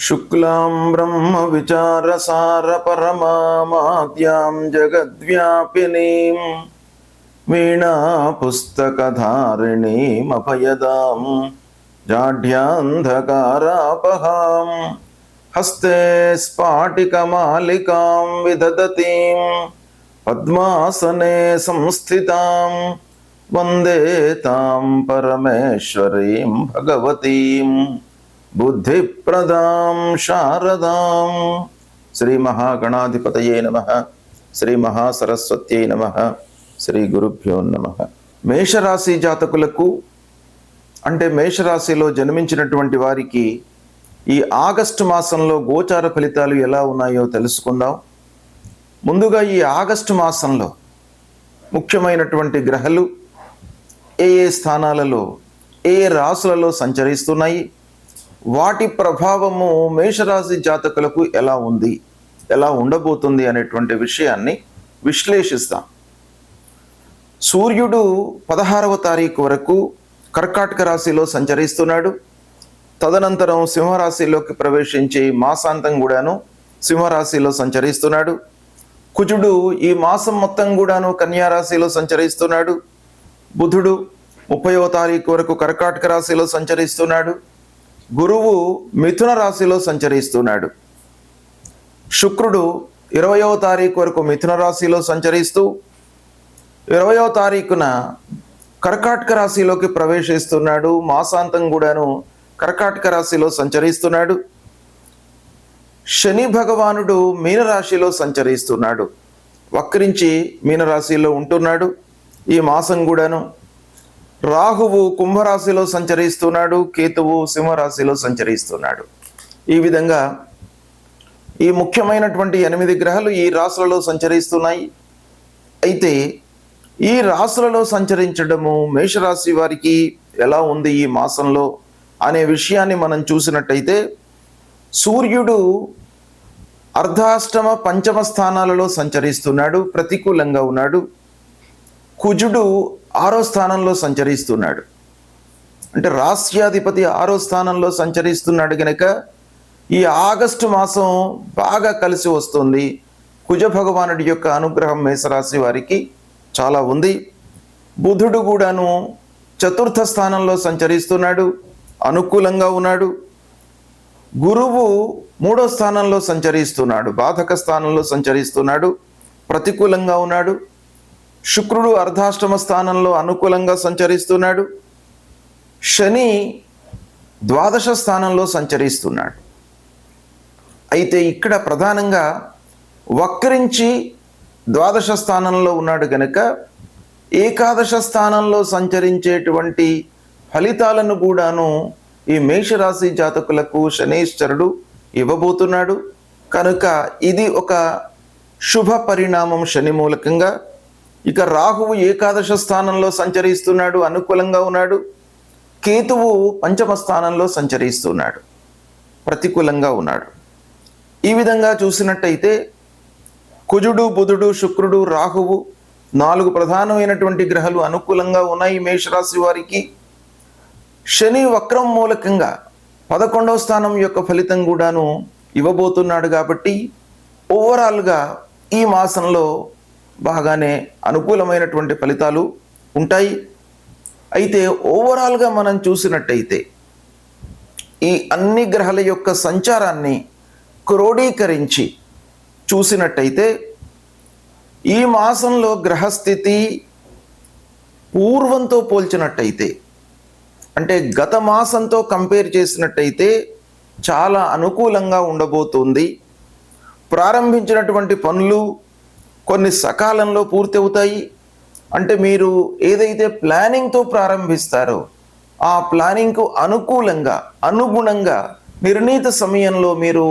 శుక్లాం బ్రహ్మ విచారసార పరమాద్యాం జగద్వ్యాపినీం వీణా పుస్తకధారిణీం అభయదాం జాఢ్యాంధకారాపహాం హస్తే స్ఫాటికమాలికాం విదదతీం పద్మాసనే సంస్థితాం వందే తాం పరమేశ్వరీం భగవతీం బుద్ధిప్రదాం శారదాం. శ్రీ మహాగణాధిపతయే నమః. శ్రీ మహాసరస్వత్యై నమః. శ్రీ గురుభ్యో నమః. మేషరాశి జాతకులకు అంటే మేషరాశిలో జన్మించినటువంటి వారికి ఈ ఆగస్టు మాసంలో గోచార ఫలితాలు ఎలా ఉన్నాయో తెలుసుకుందాం. ముందుగా ఈ ఆగస్టు మాసంలో ముఖ్యమైనటువంటి గ్రహాలు ఏ ఏ స్థానాలలో ఏ ఏ రాశులలో సంచరిస్తున్నాయి, వాటి ప్రభావము మేషరాశి జాతకులకు ఎలా ఉంది, ఎలా ఉండబోతుంది అనేటువంటి విషయాన్ని విశ్లేషిస్తాం. సూర్యుడు 16వ తారీఖు వరకు కర్కాటక రాశిలో సంచరిస్తున్నాడు. తదనంతరం సింహరాశిలోకి ప్రవేశించి మాసాంతం కూడాను సింహరాశిలో సంచరిస్తున్నాడు. కుజుడు ఈ మాసం మొత్తం కూడాను కన్యారాశిలో సంచరిస్తున్నాడు. బుధుడు 30వ తారీఖు వరకు కర్కాటక రాశిలో సంచరిస్తున్నాడు. గురువు మిథున రాశిలో సంచరిస్తున్నాడు. శుక్రుడు 20వ తారీఖు వరకు మిథున రాశిలో సంచరిస్తూ 20వ తారీఖున కర్కాటక రాశిలోకి ప్రవేశిస్తున్నాడు. మాసాంతం కూడాను కర్కాటక రాశిలో సంచరిస్తున్నాడు. శని భగవానుడు మీనరాశిలో సంచరిస్తున్నాడు. వక్రించి మీనరాశిలో ఉంటున్నాడు ఈ మాసం కూడాను. రాహువు కుంభరాశిలో సంచరిస్తున్నాడు. కేతువు సింహరాశిలో సంచరిస్తున్నాడు. ఈ విధంగా ఈ ముఖ్యమైనటువంటి 8 గ్రహాలు ఈ రాశులలో సంచరిస్తున్నాయి. అయితే ఈ రాశులలో సంచరించడము మేషరాశి వారికి ఎలా ఉంది ఈ మాసంలో అనే విషయాన్ని మనం చూసినట్టయితే, సూర్యుడు అర్ధాష్టమ పంచమ స్థానాలలో సంచరిస్తున్నాడు, ప్రతికూలంగా ఉన్నాడు. కుజుడు 6వ స్థానంలో సంచరిస్తున్నాడు. అంటే రాశ్యాధిపతి 6వ స్థానంలో సంచరిస్తున్నాడు కనుక ఈ ఆగస్టు మాసం బాగా కలిసి వస్తుంది. కుజ భగవానుడి యొక్క అనుగ్రహం మేషరాశి వారికి చాలా ఉంది. బుధుడు కూడాను 4వ స్థానంలో సంచరిస్తున్నాడు, అనుకూలంగా ఉన్నాడు. గురువు 3వ స్థానంలో సంచరిస్తున్నాడు, బాధక స్థానంలో సంచరిస్తున్నాడు, ప్రతికూలంగా ఉన్నాడు. శుక్రుడు అర్ధాష్టమ స్థానంలో అనుకూలంగా సంచరిస్తున్నాడు. శని 12వ స్థానంలో సంచరిస్తున్నాడు. అయితే ఇక్కడ ప్రధానంగా వక్రించి 12వ స్థానంలో ఉన్నాడు కనుక ఏకాదశ స్థానంలో సంచరించేటువంటి ఫలితాలను కూడాను ఈ మేషరాశి జాతకులకు శనీశ్వరుడు ఇవ్వబోతున్నాడు. కనుక ఇది ఒక శుభ పరిణామం శని మూలకంగా. ఇక రాహువు ఏకాదశ స్థానంలో సంచరిస్తున్నాడు, అనుకూలంగా ఉన్నాడు. కేతువు 5వ స్థానంలో సంచరిస్తున్నాడు, ప్రతికూలంగా ఉన్నాడు. ఈ విధంగా చూసినట్టయితే కుజుడు, బుధుడు, శుక్రుడు, రాహువు 4 ప్రధానమైనటువంటి గ్రహాలు అనుకూలంగా ఉన్నాయి మేషరాశి వారికి. శని వక్రం మూలకంగా 11వ స్థానం యొక్క ఫలితం కూడాను ఇవ్వబోతున్నాడు. కాబట్టి ఓవరాల్గా ఈ మాసంలో బాగానే అనుకూలమైనటువంటి ఫలితాలు ఉంటాయి. అయితే ఓవరాల్గా మనం చూసినట్టయితే ఈ అన్ని గ్రహాల యొక్క సంచారాన్ని క్రోడీకరించి చూసినట్టయితే ఈ మాసంలో గ్రహస్థితి పూర్వంతో పోల్చినట్టయితే, అంటే గత మాసంతో కంపేర్ చేసినట్టయితే చాలా అనుకూలంగా ఉండబోతుంది. ప్రారంభించినటువంటి పనులు కొన్ని సకాలంలో పూర్తి అవుతాయి. అంటే మీరు ఏదైతే ప్లానింగ్తో ప్రారంభిస్తారో ఆ ప్లానింగ్కు అనుగుణంగా నిర్ణీత సమయంలో మీరు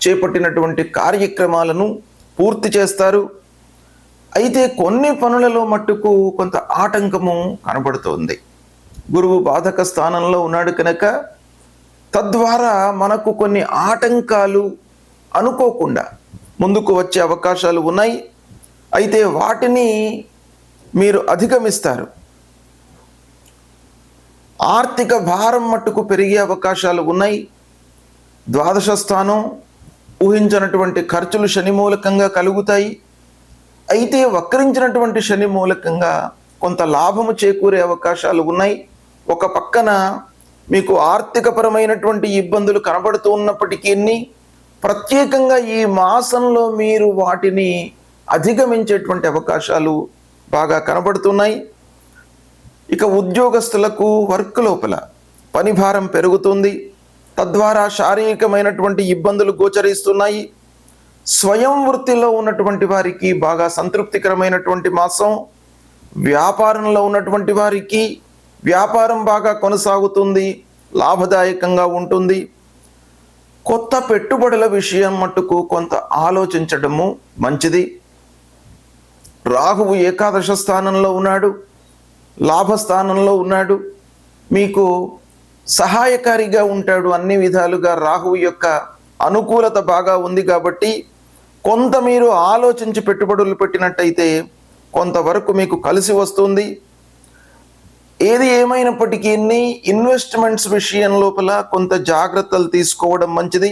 చేపట్టినటువంటి కార్యక్రమాలను పూర్తి చేస్తారు. అయితే కొన్ని పనులలో మట్టుకు కొంత ఆటంకము కనబడుతోంది. గురువు బాధక స్థానంలో ఉన్నాడు కనుక తద్వారా మనకు కొన్ని ఆటంకాలు అనుకోకుండా ముందుకు వచ్చే అవకాశాలు ఉన్నాయి. అయితే వాటిని మీరు అధిగమిస్తారు. ఆర్థిక భారం మట్టుకు పెరిగే అవకాశాలు ఉన్నాయి. ద్వాదశ స్థానం, ఊహించినటువంటి ఖర్చులు శని మూలకంగా కలుగుతాయి. అయితే వక్రించినటువంటి శని మూలకంగా కొంత లాభము చేకూరే అవకాశాలు ఉన్నాయి. ఒక పక్కన మీకు ఆర్థికపరమైనటువంటి ఇబ్బందులు కనబడుతూ ఉన్నప్పటికీ ప్రత్యేకంగా ఈ మాసంలో మీరు వాటిని అధిగమించేటువంటి అవకాశాలు బాగా కనబడుతున్నాయి. ఇక ఉద్యోగస్తులకు వర్క్ లోపల పని భారం పెరుగుతుంది, తద్వారా శారీరకమైనటువంటి ఇబ్బందులు గోచరిస్తున్నాయి. స్వయం వృత్తిలో ఉన్నటువంటి వారికి బాగా సంతృప్తికరమైనటువంటి మాసం. వ్యాపారంలో ఉన్నటువంటి వారికి వ్యాపారం బాగా కొనసాగుతుంది, లాభదాయకంగా ఉంటుంది. కొత్త పెట్టుబడుల విషయం మట్టుకు కొంత ఆలోచించడము మంచిది. రాహువు ఏకాదశ స్థానంలో ఉన్నాడు, లాభస్థానంలో ఉన్నాడు, మీకు సహాయకారిగా ఉంటాడు. అన్ని విధాలుగా రాహువు యొక్క అనుకూలత బాగా ఉంది కాబట్టి కొంత మీరు ఆలోచించి పెట్టుబడులు పెట్టినట్టయితే కొంతవరకు మీకు కలిసి వస్తుంది. ఏది ఏమైనప్పటికీ ఇన్వెస్ట్మెంట్స్ విషయం లోపల కొంత జాగ్రత్తలు తీసుకోవడం మంచిది.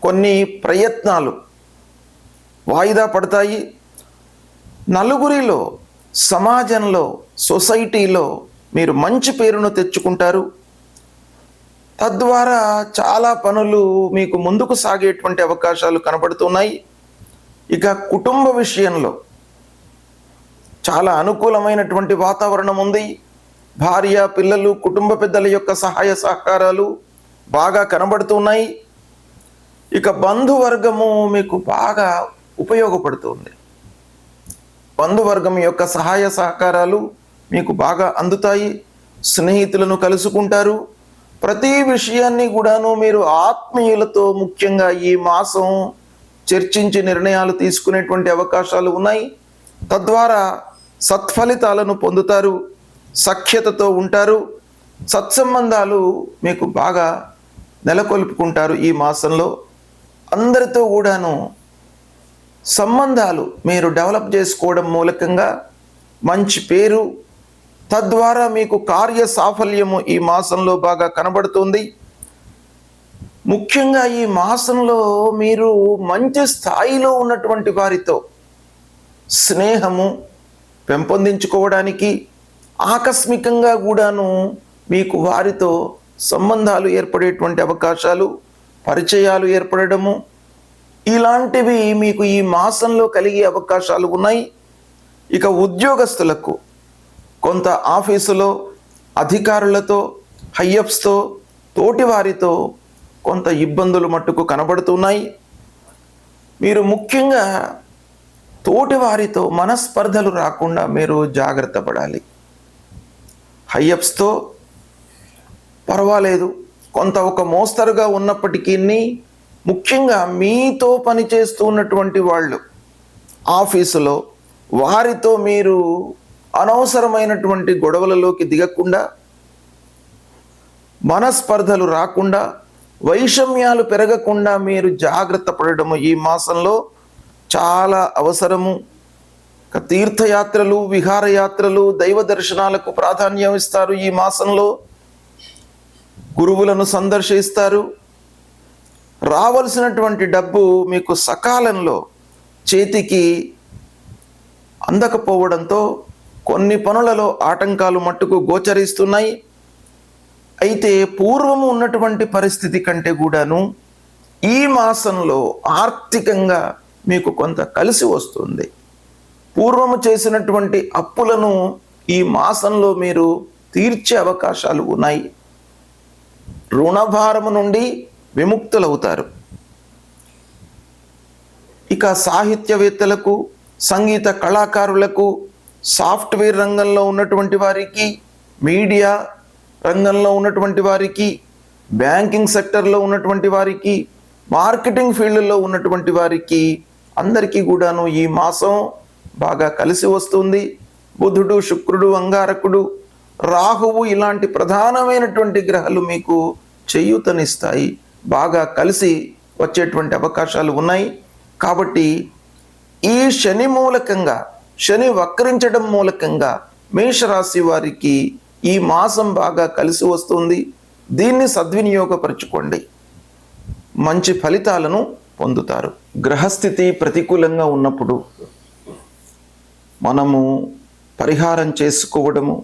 కొన్ని ప్రయత్నాలు వాయిదా పడతాయి. నలుగురిలో, సమాజంలో, సొసైటీలో మీరు మంచి పేరును తెచ్చుకుంటారు. తద్వారా చాలా పనులు మీకు ముందుకు సాగేటువంటి అవకాశాలు కనబడుతున్నాయి. ఇక కుటుంబ విషయంలో చాలా అనుకూలమైనటువంటి వాతావరణం ఉంది. భార్య, పిల్లలు, కుటుంబ పెద్దల యొక్క సహాయ సహకారాలు బాగా కనబడుతున్నాయి. ఇక బంధువర్గము మీకు బాగా ఉపయోగపడుతుంది. బంధువర్గం యొక్క సహాయ సహకారాలు మీకు బాగా అందుతాయి. స్నేహితులను కలుసుకుంటారు. ప్రతి విషయాన్ని కూడాను మీరు ఆత్మీయులతో ముఖ్యంగా ఈ మాసం చర్చించి నిర్ణయాలు తీసుకునేటువంటి అవకాశాలు ఉన్నాయి. తద్వారా సత్ఫలితాలను పొందుతారు, సఖ్యతతో ఉంటారు, సత్సంబంధాలు మీకు బాగా నెలకొల్పుకుంటారు. ఈ మాసంలో అందరితో కూడాను సంబంధాలు మీరు డెవలప్ చేసుకోవడం మూలకంగా మంచి పేరు, తద్వారా మీకు కార్య సాఫల్యము ఈ మాసంలో బాగా కనబడుతుంది. ముఖ్యంగా ఈ మాసంలో మీరు మంచి స్థాయిలో ఉన్నటువంటి వారితో స్నేహము పెంపొందించుకోవడానికి, ఆకస్మికంగా కూడాను మీకు వారితో సంబంధాలు ఏర్పడేటువంటి అవకాశాలు, పరిచయాలు ఏర్పడము, ఇలాంటివి మీకు ఈ మాసంలో కలిగే అవకాశాలు ఉన్నాయి. ఇక ఉద్యోగస్తులకు కొంత ఆఫీసులో అధికారులతో, హైయప్స్తో, తోటి వారితో కొంత ఇబ్బందులు మట్టుకు కనబడుతున్నాయి. మీరు ముఖ్యంగా తోటి వారితో మనస్పర్ధలు రాకుండా మీరు జాగ్రత్త పడాలి. హైయప్స్తో పర్వాలేదు, కొంత ఒక మోస్తరుగా ఉన్నప్పటికీ ముఖ్యంగా మీతో పనిచేస్తూ ఉన్నటువంటి వాళ్ళు ఆఫీసులో వారితో మీరు అనవసరమైనటువంటి గొడవలలోకి దిగకుండా, మనస్పర్ధలు రాకుండా, వైషమ్యాలు పెరగకుండా మీరు జాగ్రత్త పడడము ఈ మాసంలో చాలా అవసరము. తీర్థయాత్రలు, విహారయాత్రలు, దైవ దర్శనాలకు ప్రాధాన్యం ఇస్తారు. ఈ మాసంలో గురువులను సందర్శిస్తారు. రావలసినటువంటి డబ్బు మీకు సకాలంలో చేతికి అందకపోవడంతో కొన్ని పనులలో ఆటంకాలు మట్టుకు గోచరిస్తున్నాయి. అయితే పూర్వము ఉన్నటువంటి పరిస్థితి కంటే కూడాను ఈ మాసంలో ఆర్థికంగా మీకు కొంత కలిసి వస్తుంది. పూర్వము చేసినటువంటి అప్పులను ఈ మాసంలో మీరు తీర్చే అవకాశాలు ఉన్నాయి. రుణభారము నుండి విముక్తులవుతారు. ఇక సాహిత్యవేత్తలకు, సంగీత కళాకారులకు, సాఫ్ట్వేర్ రంగంలో ఉన్నటువంటి వారికి, మీడియా రంగంలో ఉన్నటువంటి వారికి, బ్యాంకింగ్ సెక్టర్లో ఉన్నటువంటి వారికి, మార్కెటింగ్ ఫీల్డ్లో ఉన్నటువంటి వారికి అందరికీ కూడాను ఈ మాసం బాగా కలిసి వస్తుంది. బుధుడు, శుక్రుడు, అంగారకుడు, రాహువు ఇలాంటి ప్రధానమైనటువంటి గ్రహాలు మీకు చేయూతనిస్తాయి. బాగా కలిసి వచ్చేటువంటి అవకాశాలు ఉన్నాయి. కాబట్టి ఈ శని మూలకంగా, శని వక్రించడం మూలకంగా మేషరాశి వారికి ఈ మాసం బాగా కలిసి వస్తుంది. దీన్ని సద్వినియోగపరచుకోండి. మంచి ఫలితాలను పొందుతారు. గ్రహస్థితి ప్రతికూలంగా ఉన్నప్పుడు మనము పరిహారం చేసుకోవడము,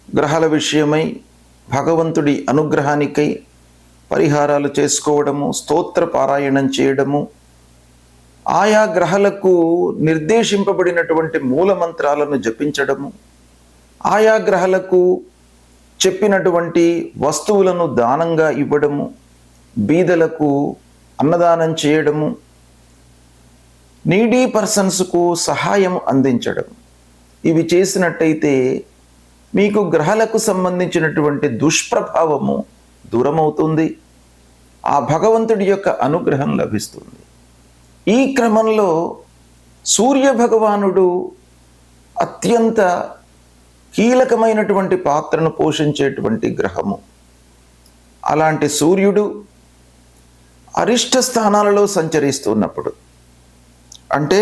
గ్రహాల విషయమై భగవంతుడి అనుగ్రహానికై పరిహారాలు చేసుకోవడము, స్తోత్ర పారాయణం చేయడము, ఆయా గ్రహాలకు నిర్దేశింపబడినటువంటి మూలమంత్రాలను జపించడము, ఆయా గ్రహాలకు చెప్పినటువంటి వస్తువులను దానంగా ఇవ్వడము, బీదలకు అన్నదానం చేయడము, నీడీ పర్సన్స్కు సహాయం అందించడం, ఇవి చేసినట్టయితే మీకు గ్రహాలకు సంబంధించినటువంటి దుష్ప్రభావము దూరమవుతుంది, ఆ భగవంతుడి యొక్క అనుగ్రహం లభిస్తుంది. ఈ క్రమంలో సూర్య భగవానుడు అత్యంత కీలకమైనటువంటి పాత్రను పోషించేటువంటి గ్రహము. అలాంటి సూర్యుడు అరిష్ట స్థానాలలో సంచరిస్తున్నప్పుడు, అంటే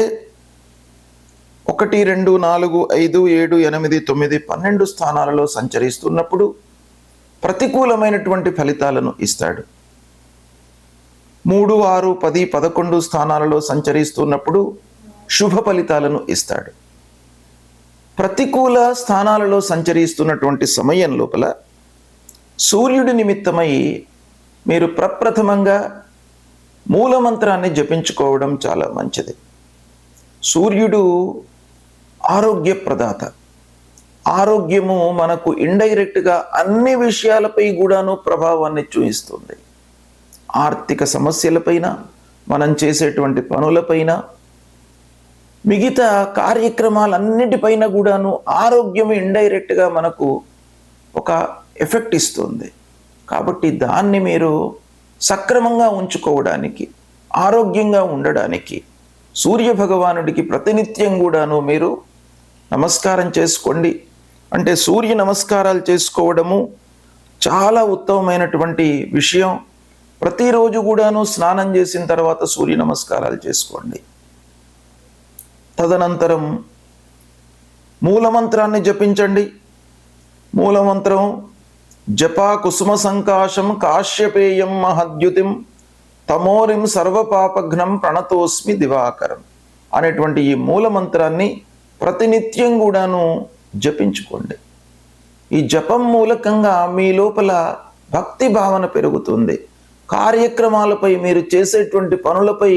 1, 2, 4, 5, 7, 8, 9, 12 స్థానాలలో సంచరిస్తున్నప్పుడు ప్రతికూలమైనటువంటి ఫలితాలను ఇస్తాడు. 3, 6, 10, 11 స్థానాలలో సంచరిస్తున్నప్పుడు శుభ ఫలితాలను ఇస్తాడు. ప్రతికూల స్థానాలలో సంచరిస్తున్నటువంటి సమయం లోపల సూర్యుడి నిమిత్తమై మీరు ప్రప్రథమంగా మూలమంత్రాన్ని జపించుకోవడం చాలా మంచిది. సూర్యుడు ఆరోగ్య ప్రదాత. ఆరోగ్యము మనకు ఇండైరెక్ట్గా అన్ని విషయాలపై కూడాను ప్రభావాన్ని చూపిస్తుంది. ఆర్థిక సమస్యలపైన, మనం చేసేటువంటి పనులపైన, మిగతా కార్యక్రమాలన్నిటిపైన కూడాను ఆరోగ్యం ఇండైరెక్ట్గా మనకు ఒక ఎఫెక్ట్ ఇస్తుంది. కాబట్టి దాన్ని మీరు సక్రమంగా ఉంచుకోవడానికి, ఆరోగ్యంగా ఉండడానికి సూర్య భగవానుడికి ప్రతినిత్యం కూడాను మీరు నమస్కారం చేసుకోండి. అంటే సూర్య నమస్కారాలు చేసుకోవడము చాలా ఉత్తమమైనటువంటి విషయం. ప్రతిరోజు కూడాను స్నానం చేసిన తర్వాత సూర్య నమస్కారాలు చేసుకోండి. తదనంతరం మూలమంత్రాన్ని జపించండి. మూలమంత్రం జపా కుసుమ సంకాశం కాశ్యపేయం మహద్యుతిం తమోరిం సర్వపాపఘ్నం ప్రణతోస్మి దివాకరం అనేటువంటి ఈ మూలమంత్రాన్ని ప్రతినిత్యం కూడాను జపించుకోండి. ఈ జపం మూలకంగా మీ లోపల భక్తి భావన పెరుగుతుంది. కార్యక్రమాలపై, మీరు చేసేటువంటి పనులపై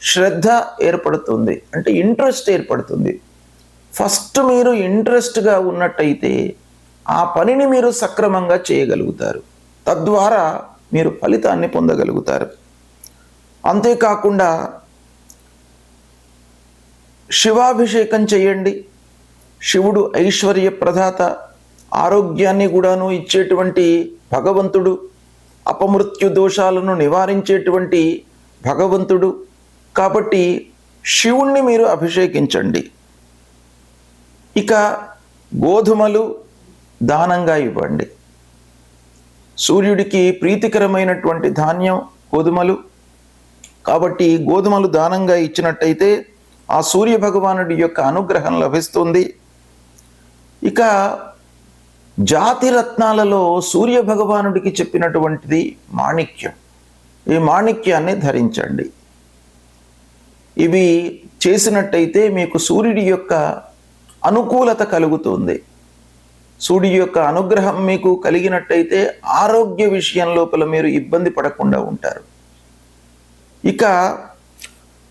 శ్రద్ధ ఏర్పడుతుంది, అంటే ఇంట్రెస్ట్ ఏర్పడుతుంది. ఫస్ట్ మీరు ఇంట్రెస్ట్గా ఉన్నట్టయితే ఆ పనిని మీరు సక్రమంగా చేయగలుగుతారు. తద్వారా మీరు ఫలితాన్ని పొందగలుగుతారు. అంతేకాకుండా శివాభిషేకం చేయండి. శివుడు ఐశ్వర్య ప్రదాత, ఆరోగ్యాన్ని కూడాను ఇచ్చేటువంటి భగవంతుడు, అపమృత్యు దోషాలను నివారించేటువంటి భగవంతుడు. కాబట్టి శివుణ్ణి మీరు అభిషేకించండి. ఇక గోధుమలు దానంగా ఇవ్వండి. సూర్యుడికి ప్రీతికరమైనటువంటి ధాన్యం గోధుమలు. కాబట్టి గోధుమలు దానంగా ఇచ్చినట్టయితే ఆ సూర్య భగవానుడి యొక్క అనుగ్రహం లభిస్తుంది. ఇక జాతి రత్నాలలో సూర్య భగవానుడికి చెప్పినటువంటిది మాణిక్యం. ఈ మాణిక్యాన్ని ధరించండి. ఇవి చేసినట్టయితే మీకు సూర్యుడి యొక్క అనుకూలత కలుగుతుంది. సూర్యుడి యొక్క అనుగ్రహం మీకు కలిగినట్టయితే ఆరోగ్య విషయం లోపల మీరు ఇబ్బంది పడకుండా ఉంటారు. ఇక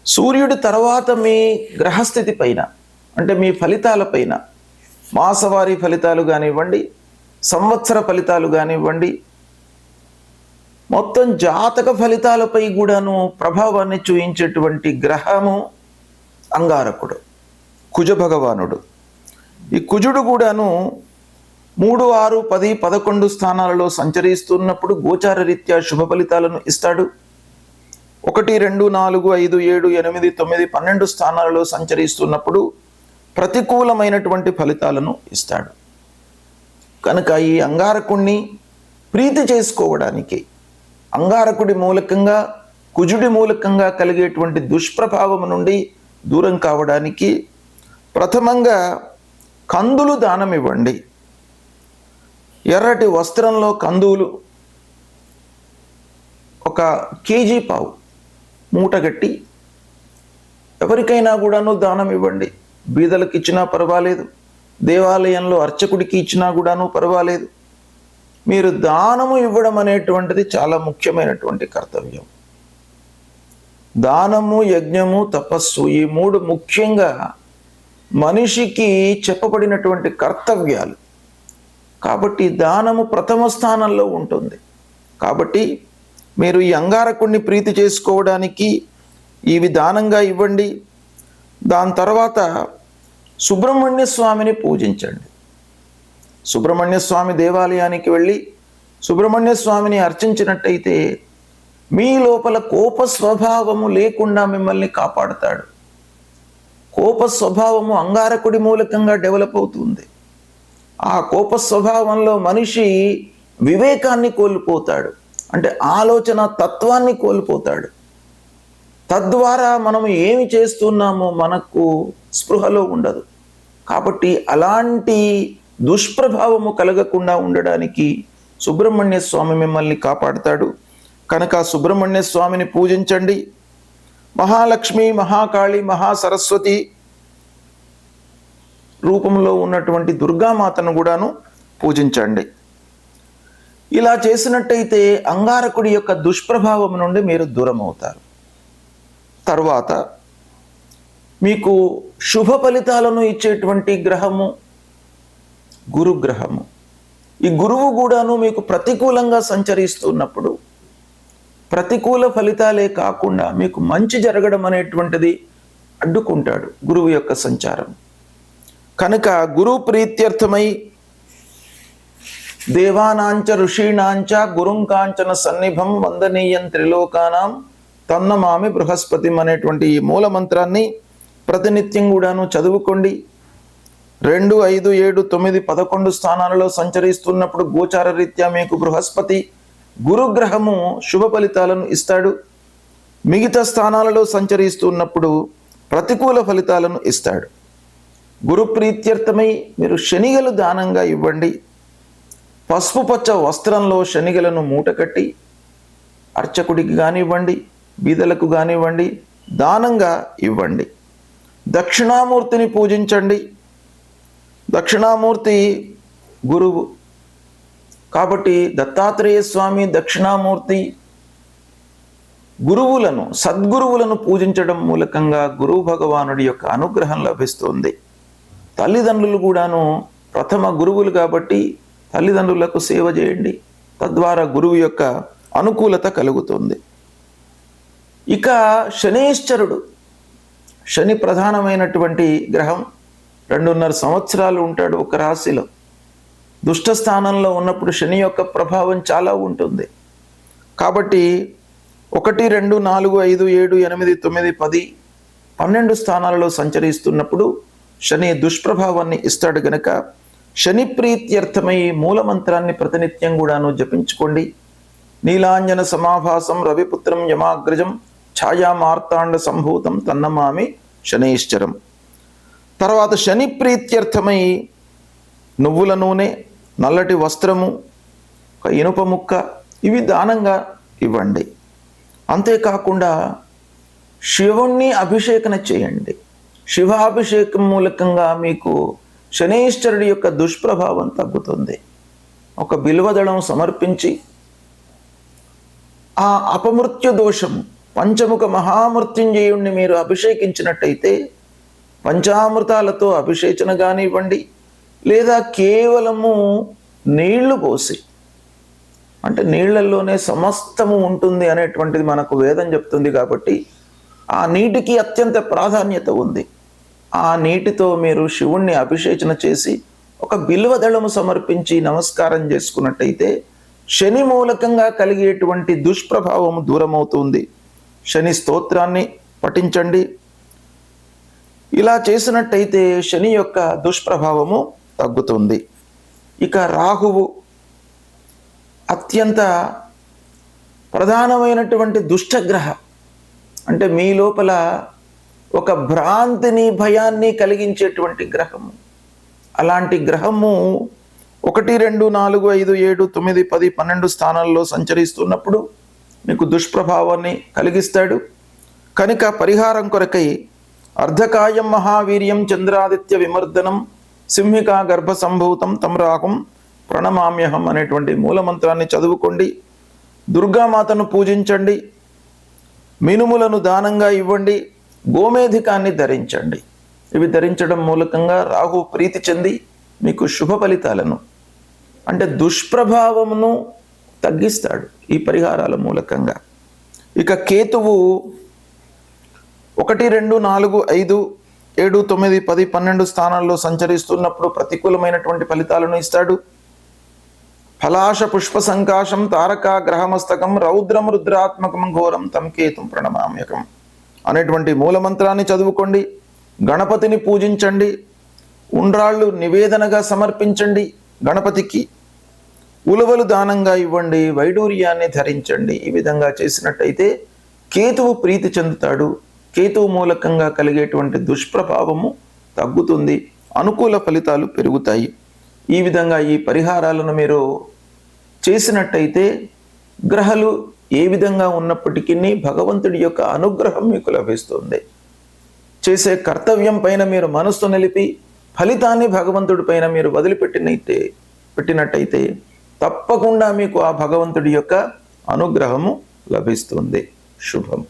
సూర్యుడి తర్వాత మీ గ్రహస్థితి పైన, అంటే మీ ఫలితాలపైన, మాసవారీ ఫలితాలు కానివ్వండి, సంవత్సర ఫలితాలు కానివ్వండి, మొత్తం జాతక ఫలితాలపై కూడాను ప్రభావాన్ని చూపించేటువంటి గ్రహము అంగారకుడు, కుజ భగవానుడు. ఈ కుజుడు కూడాను 3, 6, 10, 11 స్థానాలలో సంచరిస్తున్నప్పుడు గోచార రీత్యా శుభ ఫలితాలను ఇస్తాడు. 1, 2, 4, 5, 7, 8, 9, 12 స్థానాలలో సంచరిస్తున్నప్పుడు ప్రతికూలమైనటువంటి ఫలితాలను ఇస్తాడు. కనుక ఈ అంగారకుణ్ణి ప్రీతి చేసుకోవడానికి, అంగారకుడి మూలకంగా, కుజుడి మూలకంగా కలిగేటువంటి దుష్ప్రభావం నుండి దూరం కావడానికి ప్రథమంగా కందులు దానం ఇవ్వండి. ఎర్రటి వస్త్రంలో కందులు, కేజీ పావు మూటగట్టి ఎవరికైనా కూడాను దానం ఇవ్వండి. బీదలకు ఇచ్చినా పర్వాలేదు, దేవాలయంలో అర్చకుడికి ఇచ్చినా కూడాను పర్వాలేదు. మీరు దానము ఇవ్వడం అనేటువంటిది చాలా ముఖ్యమైనటువంటి కర్తవ్యం. దానము, యజ్ఞము, తపస్సు, ఈ మూడు ముఖ్యంగా మనిషికి చెప్పబడినటువంటి కర్తవ్యాలు. కాబట్టి దానము ప్రథమ స్థానంలో ఉంటుంది. కాబట్టి మీరు ఈ అంగారకుడిని ప్రీతి చేసుకోవడానికి ఇవి దానంగా ఇవ్వండి. దాని తర్వాత సుబ్రహ్మణ్య స్వామిని పూజించండి. సుబ్రహ్మణ్య స్వామి దేవాలయానికి వెళ్ళి సుబ్రహ్మణ్య స్వామిని అర్చించినట్టయితే మీ లోపల కోప స్వభావము లేకుండా మిమ్మల్ని కాపాడుతాడు. కోప స్వభావము అంగారకుడి మూలకంగా డెవలప్ అవుతుంది. ఆ కోప స్వభావంలో మనిషి వివేకాన్ని కోల్పోతాడు, అంటే ఆలోచన తత్వాన్ని కోల్పోతాడు. తద్వారా మనము ఏమి చేస్తున్నామో మనకు స్పృహలో ఉండదు. కాబట్టి అలాంటి దుష్ప్రభావము కలగకుండా ఉండడానికి సుబ్రహ్మణ్య స్వామి మిమ్మల్ని కాపాడుతాడు. కనుక సుబ్రహ్మణ్య స్వామిని పూజించండి. మహాలక్ష్మి, మహాకాళి, మహాసరస్వతి రూపంలో ఉన్నటువంటి దుర్గామాతను కూడాను పూజించండి. ఇలా చేసినట్టయితే అంగారకుడి యొక్క దుష్ప్రభావం నుండి మీరు దూరం అవుతారు. తర్వాత మీకు శుభ ఫలితాలను ఇచ్చేటువంటి గ్రహము గురుగ్రహము. ఈ గురువు కూడాను మీకు ప్రతికూలంగా సంచరిస్తున్నప్పుడు ప్రతికూల ఫలితాలే కాకుండా మీకు మంచి జరగడం అనేటువంటిది అడ్డుకుంటాడు గురువు యొక్క సంచారం. కనుక గురు ప్రీత్యర్థమై దేవానాంచ ఋషీణాంచ గురుంకాంచన సన్నిభం వందనీయం త్రిలోకానాం తన్నమామి బృహస్పతిం అనేటువంటి ఈ మూల మంత్రాన్ని ప్రతినిత్యం కూడాను చదువుకోండి. 2, 5, 7, 9, 11 స్థానాలలో సంచరిస్తున్నప్పుడు గోచార రీత్యా మీకు బృహస్పతి గురుగ్రహము శుభ ఫలితాలను ఇస్తాడు. మిగతా స్థానాలలో సంచరిస్తున్నప్పుడు ప్రతికూల ఫలితాలను ఇస్తాడు. గురు ప్రీత్యర్థమై మీరు శనిగలు దానంగా ఇవ్వండి. పసుపు పచ్చ వస్త్రంలో శనిగలను మూటకట్టి అర్చకుడికి కానివ్వండి, బీదలకు కానివ్వండి, దానంగా ఇవ్వండి. దక్షిణామూర్తిని పూజించండి. దక్షిణామూర్తి గురువు కాబట్టి దత్తాత్రేయ స్వామి, దక్షిణామూర్తి గురువులను, సద్గురువులను పూజించడం మూలకంగా గురువు భగవానుడి యొక్క అనుగ్రహం లభిస్తుంది. తల్లిదండ్రులు కూడాను ప్రథమ గురువులు కాబట్టి తల్లిదండ్రులకు సేవ చేయండి. తద్వారా గురువు యొక్క అనుకూలత కలుగుతుంది. ఇక శనీశ్వరుడు, శని ప్రధానమైనటువంటి గ్రహం. 2.5 సంవత్సరాలు ఉంటాడు ఒక రాశిలో. దుష్ట స్థానంలో ఉన్నప్పుడు శని యొక్క ప్రభావం చాలా ఉంటుంది. కాబట్టి 1, 2, 4, 5, 7, 8, 9, 10, 12 స్థానాలలో సంచరిస్తున్నప్పుడు శని దుష్ప్రభావాన్ని ఇస్తాడు. గనక శని ప్రీత్యర్థమై మూలమంత్రాన్ని ప్రతినిత్యం కూడాను జపించుకోండి. నీలాంజన సమాభాసం రవిపుత్రం యమాగ్రజం ఛాయామార్తాండ సంభూతం తన్నమామి శనైశ్చరం. తర్వాత శని ప్రీత్యర్థమై నువ్వుల నూనె, నల్లటి వస్త్రము, ఒక ఇనుప ముక్క ఇవి దానంగా ఇవ్వండి. అంతేకాకుండా శివుణ్ణి అభిషేకన చేయండి. శివాభిషేకం మూలకంగా మీకు శనైశ్వరుడి యొక్క దుష్ప్రభావం తగ్గుతుంది. ఒక బిల్వదళం సమర్పించి ఆ అపమృత్యు దోషము పంచముఖ మహామృత్యుంజయుణ్ణి మీరు అభిషేకించినట్టయితే పంచామృతాలతో అభిషేచన కానివ్వండి, లేదా కేవలము నీళ్లు పోసి, అంటే నీళ్లలోనే సమస్తము ఉంటుంది అనేటువంటిది మనకు వేదం చెప్తుంది. కాబట్టి ఆ నీటికి అత్యంత ప్రాధాన్యత ఉంది. ఆ నీటితో మీరు శివుణ్ణి అభిషేచన చేసి ఒక బిల్వదళము సమర్పించి నమస్కారం చేసుకున్నట్టయితే శని మూలకంగా కలిగేటువంటి దుష్ప్రభావము దూరమవుతుంది. శని స్తోత్రాన్ని పఠించండి. ఇలా చేసినట్టయితే శని యొక్క దుష్ప్రభావము తగ్గుతుంది. ఇక రాహువు అత్యంత ప్రధానమైనటువంటి దుష్టగ్రహ. అంటే మీ లోపల ఒక భ్రాంతిని, భయాన్ని కలిగించేటువంటి గ్రహము. అలాంటి గ్రహము 1, 2, 4, 5, 7, 9, 10, 12 స్థానాల్లో సంచరిస్తున్నప్పుడు మీకు దుష్ప్రభావాన్ని కలిగిస్తాడు. కనుక పరిహారం కొరకై అర్ధకాయం మహావీర్యం చంద్రాదిత్య విమర్దనం సింహికా గర్భ సంభూతం తమ్రాహం ప్రణమామ్యహం అనేటువంటి మూలమంత్రాన్ని చదువుకోండి. దుర్గామాతను పూజించండి. మినుములను దానంగా ఇవ్వండి. గోమేధికాన్ని ధరించండి. ఇవి ధరించడం మూలకంగా రాహు ప్రీతి చెంది మీకు శుభ ఫలితాలను అంటే దుష్ప్రభావమును తగ్గిస్తాడు ఈ పరిహారాల మూలకంగా. ఇక కేతువు 1, 2, 4, 5, 7, 9, 10, 12 స్థానాల్లో సంచరిస్తున్నప్పుడు ప్రతికూలమైనటువంటి ఫలితాలను ఇస్తాడు. ఫలాశ పుష్ప సంకాశం తారక గ్రహమస్తకం రౌద్రం రుద్రాత్మకం ఘోరం తం కేతుం ప్రణమామ్యకం అనేటువంటి మూలమంత్రాన్ని చదువుకోండి. గణపతిని పూజించండి. ఉండ్రాళ్ళు నివేదనగా సమర్పించండి గణపతికి. ఉలవలు దానంగా ఇవ్వండి. వైడూర్యాన్ని ధరించండి. ఈ విధంగా చేసినట్టయితే కేతువు ప్రీతి చెందుతాడు. కేతువు మూలకంగా కలిగేటువంటి దుష్ప్రభావము తగ్గుతుంది. అనుకూల ఫలితాలు పెరుగుతాయి. ఈ విధంగా ఈ పరిహారాలను మీరు చేసినట్టయితే గ్రహాలు ఏ విధంగా ఉన్నప్పటికీ భగవంతుడి యొక్క అనుగ్రహం మీకు లభిస్తుంది. చేసే కర్తవ్యం పైన మీరు మనస్సు నిలిపి ఫలితాన్ని భగవంతుడి పైన మీరు పెట్టినట్టయితే తప్పకుండా మీకు ఆ భగవంతుడి యొక్క అనుగ్రహము లభిస్తుంది. శుభం.